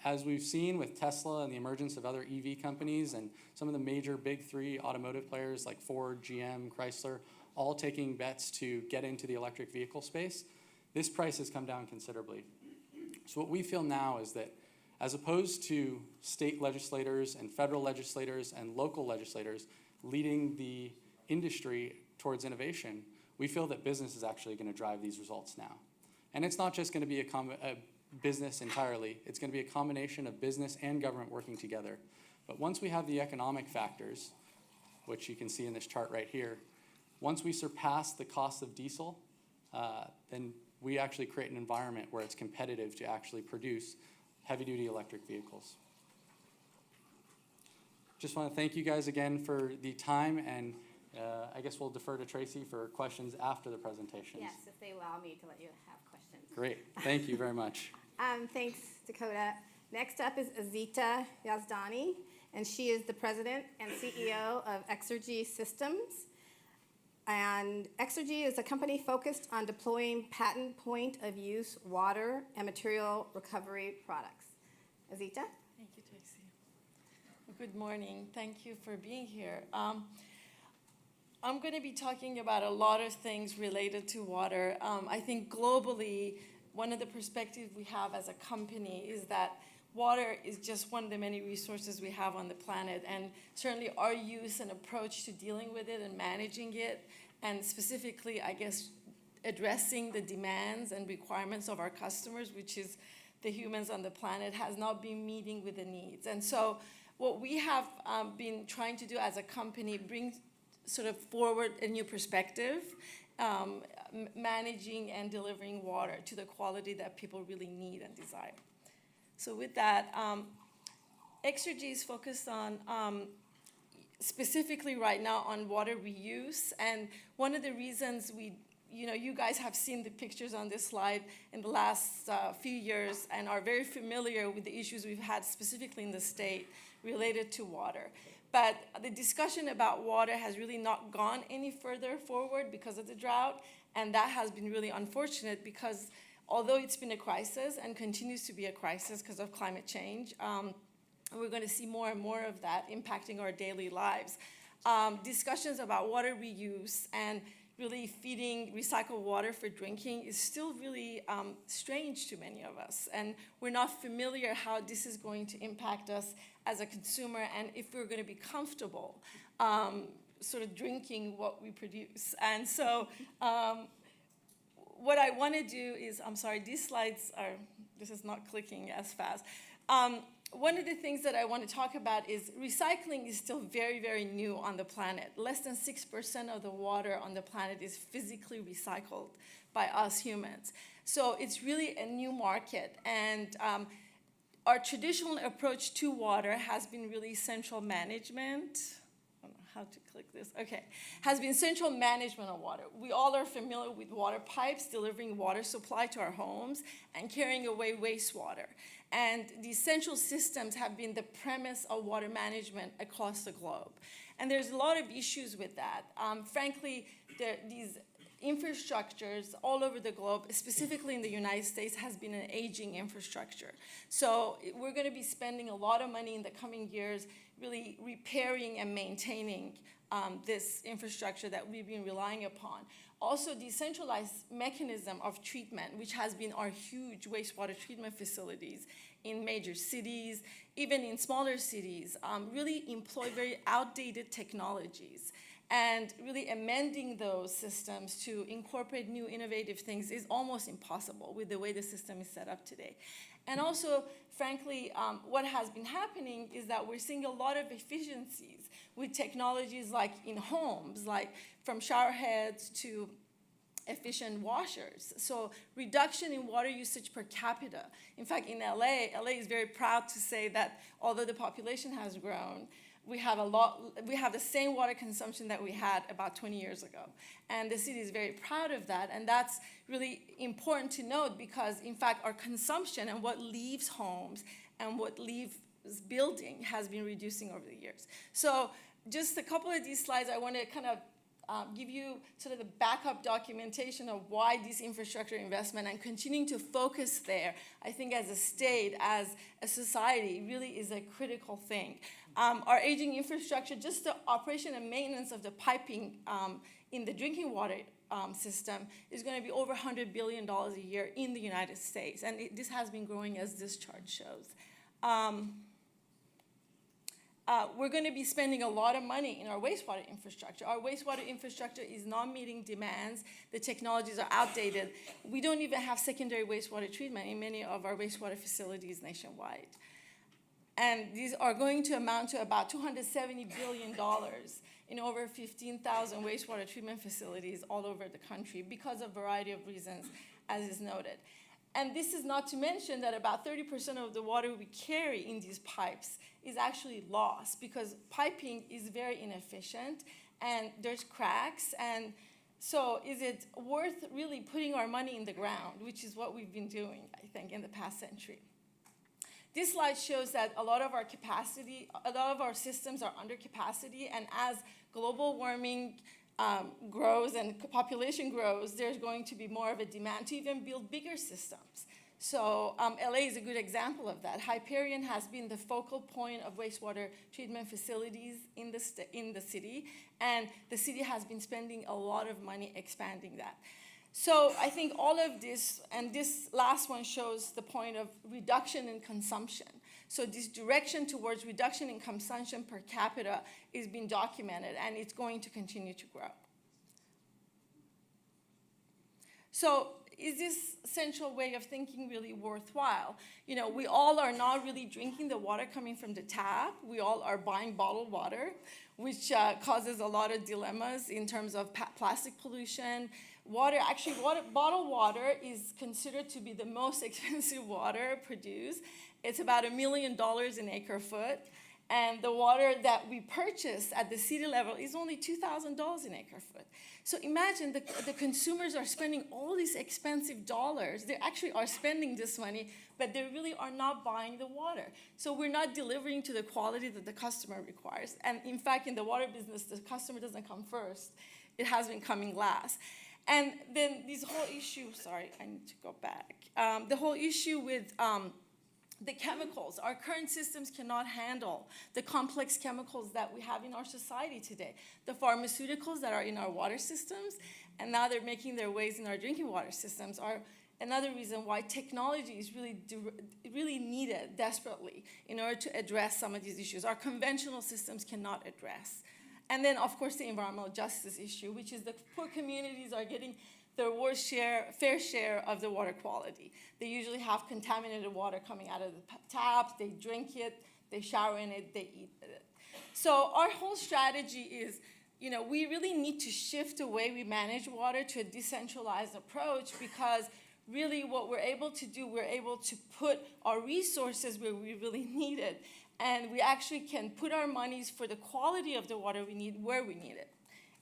As we've seen with Tesla and the emergence of other EV companies and some of the major big three automotive players like Ford, GM, Chrysler, all taking bets to get into the electric vehicle space, this price has come down considerably. So what we feel now is that as opposed to state legislators and federal legislators and local legislators leading the industry towards innovation, we feel that business is actually going to drive these results now. And it's not just going to be a business entirely. It's going to be a combination of business and government working together. But once we have the economic factors, which you can see in this chart right here, once we surpass the cost of diesel, then we actually create an environment where it's competitive to actually produce heavy-duty electric vehicles. Just want to thank you guys again for the time, and I guess we'll defer to Tracy for questions after the presentations. Yes, if they allow me to let you have questions. Great. Thank you very much. Thanks, Dakota. Next up is Azita Yazdani, and she is the president and CEO of Exergy Systems. And Exergy is a company focused on deploying patent point-of-use water and material recovery products. Azita? Thank you, Tracy. Good morning. Thank you for being here. I'm going to be talking about a lot of things related to water. I think globally, one of the perspectives we have as a company is that water is just one of the many resources we have on the planet, and certainly our use and approach to dealing with it and managing it, and specifically, I guess, addressing the demands and requirements of our customers, which is the humans on the planet, has not been meeting with the needs. And so what we have been trying to do as a company, bring sort of forward a new perspective, managing and delivering water to the quality that people really need and desire. So with that, Exergy is focused on specifically right now on water reuse. And one of the reasons you guys have seen the pictures on this slide in the last few years and are very familiar with the issues we've had specifically in the state related to water. But the discussion about water has really not gone any further forward because of the drought. And that has been really unfortunate because although it's been a crisis and continues to be a crisis because of climate change, we're going to see more and more of that impacting our daily lives. Discussions about water reuse and really feeding recycled water for drinking is still really strange to many of us. And we're not familiar how this is going to impact us as a consumer and if we're going to be comfortable sort of drinking what we produce. And so what I want to do is, I'm sorry, this is not clicking as fast. One of the things that I want to talk about is recycling is still very, very new on the planet. Less than 6% of the water on the planet is physically recycled by us humans. So it's really a new market. And our traditional approach to water has been really central management. I don't know how to click this. Okay. Has been central management of water. We all are familiar with water pipes delivering water supply to our homes and carrying away wastewater. And these central systems have been the premise of water management across the globe. And there's a lot of issues with that. Frankly, these infrastructures all over the globe, specifically in the United States, has been an aging infrastructure. So we're going to be spending a lot of money in the coming years really repairing and maintaining this infrastructure that we've been relying upon. Also, decentralized mechanism of treatment, which has been our huge wastewater treatment facilities in major cities, even in smaller cities, really employ very outdated technologies. And really amending those systems to incorporate new innovative things is almost impossible with the way the system is set up today. And also, frankly, what has been happening is that we're seeing a lot of efficiencies with technologies like in homes, like from shower heads to efficient washers. So reduction in water usage per capita. In fact, in LA is very proud to say that although the population has grown, we have the same water consumption that we had about 20 years ago. And the city is very proud of that. And that's really important to note because, in fact, our consumption and what leaves homes and what leaves building has been reducing over the years. So just a couple of these slides, I want to kind of give you sort of the backup documentation of why this infrastructure investment and continuing to focus there, I think as a state, as a society, really is a critical thing. Our aging infrastructure, just the operation and maintenance of the piping in the drinking water system is going to be over $100 billion a year in the United States. And this has been growing as this chart shows. We're going to be spending a lot of money in our wastewater infrastructure. Our wastewater infrastructure is not meeting demands. The technologies are outdated. We don't even have secondary wastewater treatment in many of our wastewater facilities nationwide. And these are going to amount to about $270 billion in over 15,000 wastewater treatment facilities all over the country because of a variety of reasons, as is noted. And this is not to mention that about 30% of the water we carry in these pipes is actually lost because piping is very inefficient and there's cracks. And so is it worth really putting our money in the ground, which is what we've been doing, I think, in the past century. This slide shows that a lot of our capacity, a lot of our systems are under capacity, and as global warming grows and population grows, there's going to be more of a demand to even build bigger systems. So LA is a good example of that. Hyperion has been the focal point of wastewater treatment facilities in the city, and the city has been spending a lot of money expanding that. So I think all of this, and this last one shows the point of reduction in consumption. So this direction towards reduction in consumption per capita is being documented, and it's going to continue to grow. So is this central way of thinking really worthwhile? You know, we all are not really drinking the water coming from the tap. We all are buying bottled water, which causes a lot of dilemmas in terms of plastic pollution. Bottled water is considered to be the most expensive water produced. It's about $1 million an acre foot. And the water that we purchase at the city level is only $2,000 an acre foot. So imagine the consumers are spending all these expensive dollars. They actually are spending this money, but they really are not buying the water. So we're not delivering to the quality that the customer requires. And in fact, in the water business, the customer doesn't come first. It has been coming last. And then this whole issue, sorry, I need to go back. The whole issue with the chemicals. Our current systems cannot handle the complex chemicals that we have in our society today. The pharmaceuticals that are in our water systems, and now they're making their ways in our drinking water systems, are another reason why technology is really needed desperately in order to address some of these issues. Our conventional systems cannot address. And then, of course, the environmental justice issue, which is the poor communities are getting their fair share of the water quality. They usually have contaminated water coming out of the taps, they drink it, they shower in it, they eat it. So our whole strategy is, we really need to shift the way we manage water to a decentralized approach, because really what we're able to do, we're able to put our resources where we really need it. And we actually can put our monies for the quality of the water we need where we need it.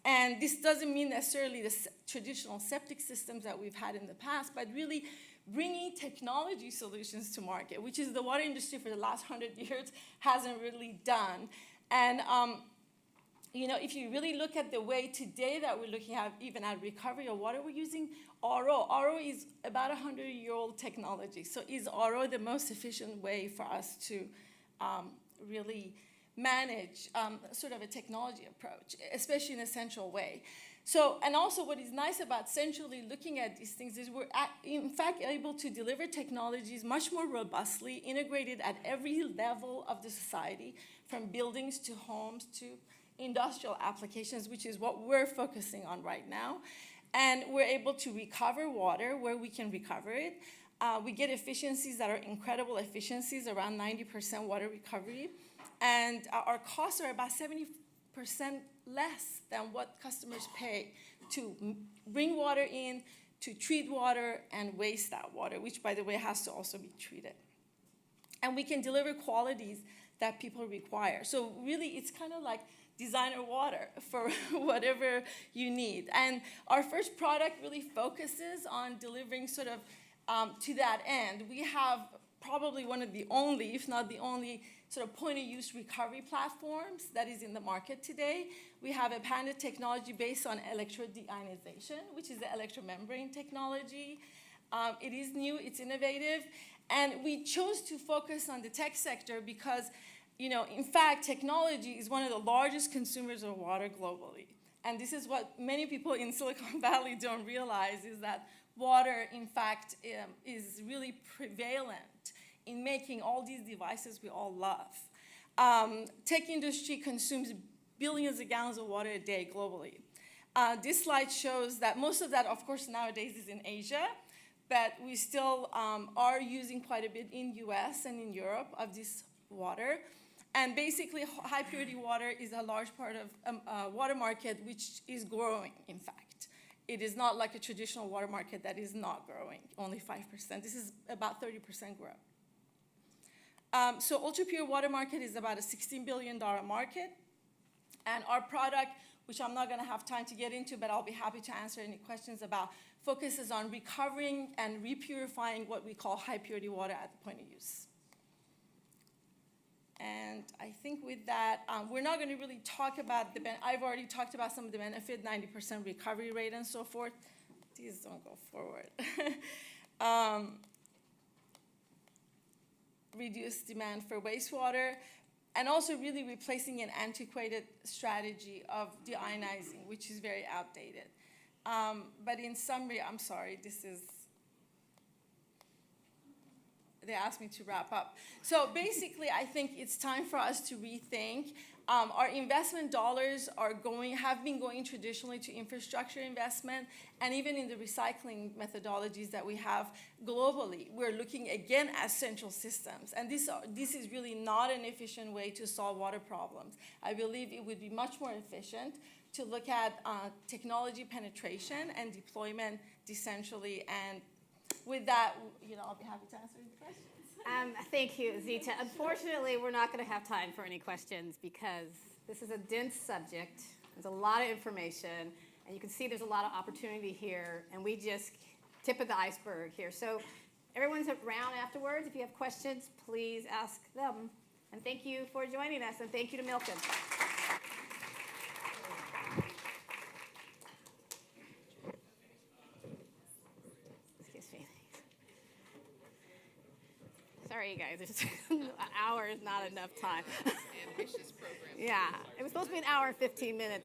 And this doesn't mean necessarily the traditional septic systems that we've had in the past, but really bringing technology solutions to market, which is the water industry for the last 100 years hasn't really done. And if you really look at the way today that we're looking at even at recovery of water, we're using RO. RO is about 100-year-old technology. So is RO the most efficient way for us to really manage sort of a technology approach, especially in a central way? So, and also what is nice about centrally looking at these things is we're in fact able to deliver technologies much more robustly, integrated at every level of the society, from buildings to homes to industrial applications, which is what we're focusing on right now. And we're able to recover water where we can recover it. We get efficiencies that are incredible efficiencies, around 90% water recovery. And our costs are about 70% less than what customers pay to bring water in, to treat water, and waste that water, which, by the way, has to also be treated. And we can deliver qualities that people require. So really, it's kind of like designer water for whatever you need. And our first product really focuses on delivering sort of to that end. We have probably one of the only, if not the only, sort of point-of-use recovery platforms that is in the market today. We have a patented technology based on electrode deionization, which is the electromembrane technology. It is new, it's innovative, and we chose to focus on the tech sector because, in fact, technology is one of the largest consumers of water globally. And this is what many people in Silicon Valley don't realize, is that water, in fact, is really prevalent in making all these devices we all love. Tech industry consumes billions of gallons of water a day globally. This slide shows that most of that, of course, nowadays is in Asia, but we still are using quite a bit in US and in Europe of this water. And basically, high purity water is a large part of a water market which is growing, in fact. It is not like a traditional water market that is not growing, only 5%. This is about 30% growth. So ultra pure water market is about a $16 billion market. And our product, which I'm not going to have time to get into, but I'll be happy to answer any questions about, focuses on recovering and repurifying what we call high purity water at the point of use. And I think with that, we're not going to really talk about I've already talked about some of the benefit, 90% recovery rate and so forth. These don't go forward. Reduced demand for wastewater, and also really replacing an antiquated strategy of deionizing, which is very outdated. But in summary, I'm sorry, they asked me to wrap up. So basically, I think it's time for us to rethink. Our investment dollars have been going traditionally to infrastructure investment, and even in the recycling methodologies that we have globally, we're looking again at central systems. And this is really not an efficient way to solve water problems. I believe it would be much more efficient to look at technology penetration and deployment decentrally. And with that, I'll be happy to answer any questions. Thank you, Zita. Unfortunately, we're not going to have time for any questions because this is a dense subject. There's a lot of information, and you can see there's a lot of opportunity here, and we just tip of the iceberg here. So everyone's around afterwards. If you have questions, please ask them. And thank you for joining us, and thank you to Milken. Sorry, you guys. An hour is not enough time. Ambitious program. Yeah, it was supposed to be an hour and 15 minutes.